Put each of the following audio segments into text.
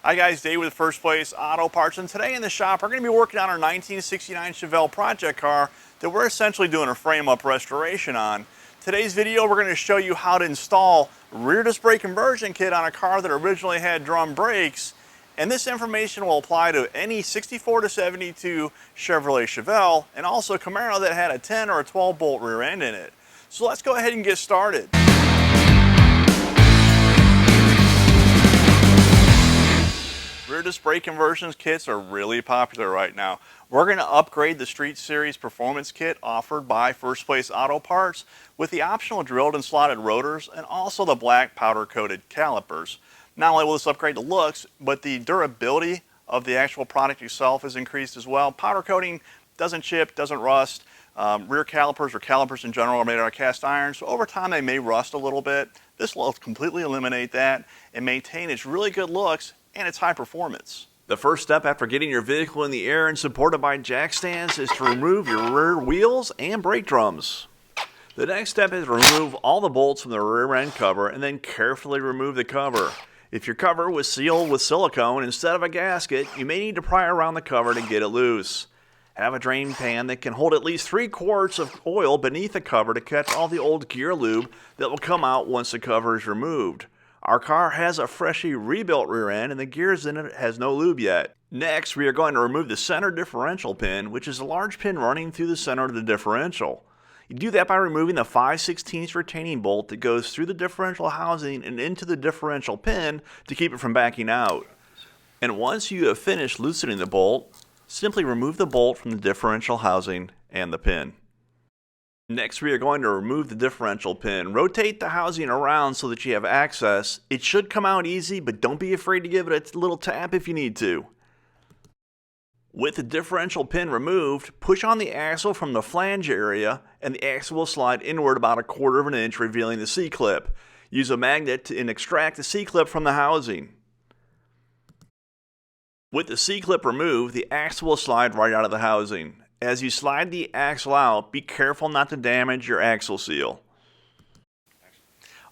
Hi guys, Dave with First Place Auto Parts, and today in the shop we're going to be working on our 1969 Chevelle project car that we're essentially doing a frame-up restoration on. Today's video we're going to show you how to install rear disc brake conversion kit on a car that originally had drum brakes, and this information will apply to any 64 to 72 Chevrolet Chevelle and also Camaro that had a 10 or a 12 bolt rear end in it. So let's go ahead and get started. Rear disc brake conversions kits are really popular right now. We're going to upgrade the Street Series Performance Kit offered by First Place Auto Parts with the optional drilled and slotted rotors and also the black powder coated calipers. Not only will this upgrade the looks, but the durability of the actual product itself is increased as well. Powder coating doesn't chip, doesn't rust. Rear calipers or calipers in general are made out of cast iron, so over time they may rust a little bit. This will completely eliminate that and maintain its really good looks and its high performance. The first step after getting your vehicle in the air and supported by jack stands is to remove your rear wheels and brake drums. The next step is to remove all the bolts from the rear end cover and then carefully remove the cover. If your cover was sealed with silicone instead of a gasket, you may need to pry around the cover to get it loose. Have a drain pan that can hold at least 3 quarts of oil beneath the cover to catch all the old gear lube that will come out once the cover is removed. Our car has a freshly rebuilt rear end and the gears in it has no lube yet. Next, we are going to remove the center differential pin, which is a large pin running through the center of the differential. You do that by removing the 5/16 retaining bolt that goes through the differential housing and into the differential pin to keep it from backing out. And once you have finished loosening the bolt, simply remove the bolt from the differential housing and the pin. Next, we are going to remove the differential pin. Rotate the housing around so that you have access. It should come out easy, but don't be afraid to give it a little tap if you need to. With the differential pin removed, push on the axle from the flange area and the axle will slide inward about 1/4 of an inch, revealing the C-clip. Use a magnet and extract the C-clip from the housing. With the C-clip removed, the axle will slide right out of the housing. As you slide the axle out, be careful not to damage your axle seal.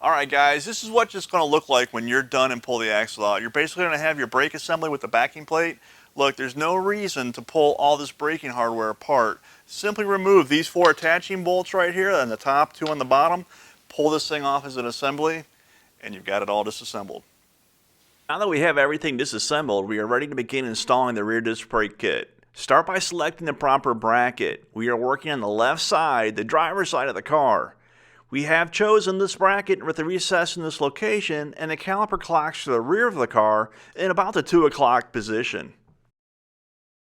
Alright guys, this is what it's going to look like when you're done and pull the axle out. You're basically going to have your brake assembly with the backing plate. Look, there's no reason to pull all this braking hardware apart. Simply remove these 4 attaching bolts right here on the top, 2 on the bottom. Pull this thing off as an assembly, and you've got it all disassembled. Now that we have everything disassembled, we are ready to begin installing the rear disc brake kit. Start by selecting the proper bracket. We are working on the left side, the driver's side of the car. We have chosen this bracket with the recess in this location, and the caliper clocks to the rear of the car in about the 2 o'clock position.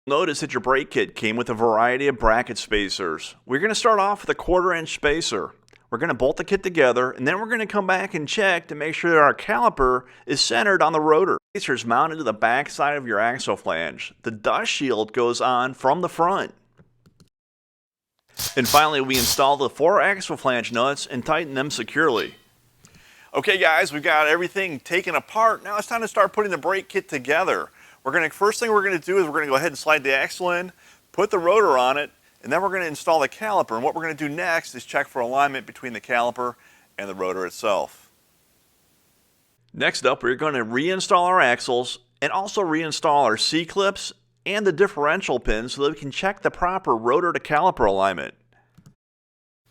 Notice that your brake kit came with a variety of bracket spacers. We're going to start off with a 1/4 inch spacer. We're going to bolt the kit together, and then we're going to come back and check to make sure that our caliper is centered on the rotor. The spacer is mounted to the back side of your axle flange. The dust shield goes on from the front. And finally, we install the 4 axle flange nuts and tighten them securely. Okay guys, we've got everything taken apart. Now it's time to start putting the brake kit together. First thing we're going to do is we're going to go ahead and slide the axle in, put the rotor on it, and then we're going to install the caliper. And what we're going to do next is check for alignment between the caliper and the rotor itself. Next up, we're going to reinstall our axles and also reinstall our C-clips and the differential pins so that we can check the proper rotor to caliper alignment.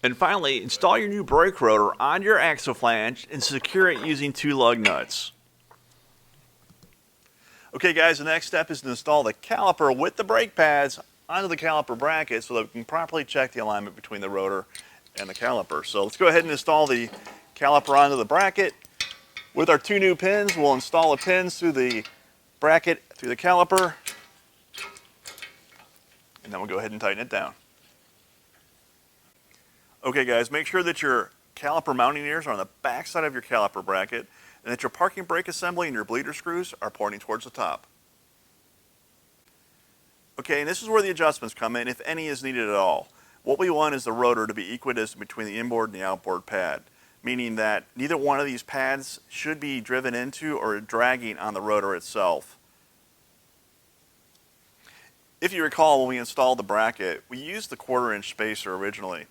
And finally, install your new brake rotor on your axle flange and secure it using 2 lug nuts. Okay guys, the next step is to install the caliper with the brake pads onto the caliper bracket so that we can properly check the alignment between the rotor and the caliper. So let's go ahead and install the caliper onto the bracket. With our 2 new pins, we'll install the pins through the bracket, through the caliper, and then we'll go ahead and tighten it down. Okay guys, make sure that your caliper mounting ears are on the back side of your caliper bracket and that your parking brake assembly and your bleeder screws are pointing towards the top. Okay, and this is where the adjustments come in, if any is needed at all. What we want is the rotor to be equidistant between the inboard and the outboard pad, meaning that neither one of these pads should be driven into or dragging on the rotor itself. If you recall, when we installed the bracket, we used the 1/4 inch spacer originally.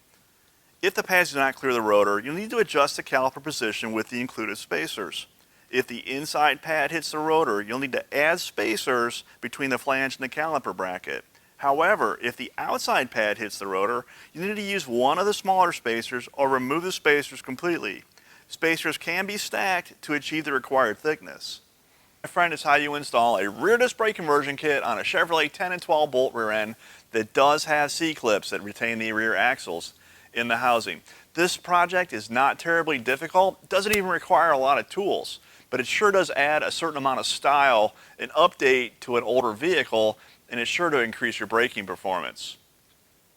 If the pads do not clear the rotor, you'll need to adjust the caliper position with the included spacers. If the inside pad hits the rotor, you'll need to add spacers between the flange and the caliper bracket. However, if the outside pad hits the rotor, you need to use one of the smaller spacers or remove the spacers completely. Spacers can be stacked to achieve the required thickness. My friend, is how you install a rear disc brake conversion kit on a Chevrolet 10 and 12 bolt rear end that does have C-clips that retain the rear axles in the housing. This project is not terribly difficult, doesn't even require a lot of tools, but it sure does add a certain amount of style and update to an older vehicle, and it's sure to increase your braking performance.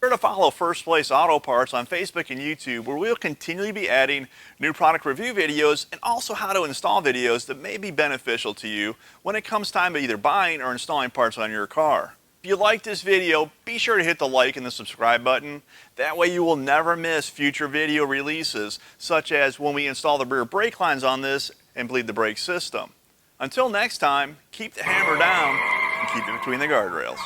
Be sure to follow First Place Auto Parts on Facebook and YouTube, where we'll continually be adding new product review videos and also how to install videos that may be beneficial to you when it comes time to either buying or installing parts on your car. If you like this video, be sure to hit the like and the subscribe button. That way you will never miss future video releases, such as when we install the rear brake lines on this and bleed the brake system. Until next time, keep the hammer down and keep it between the guardrails.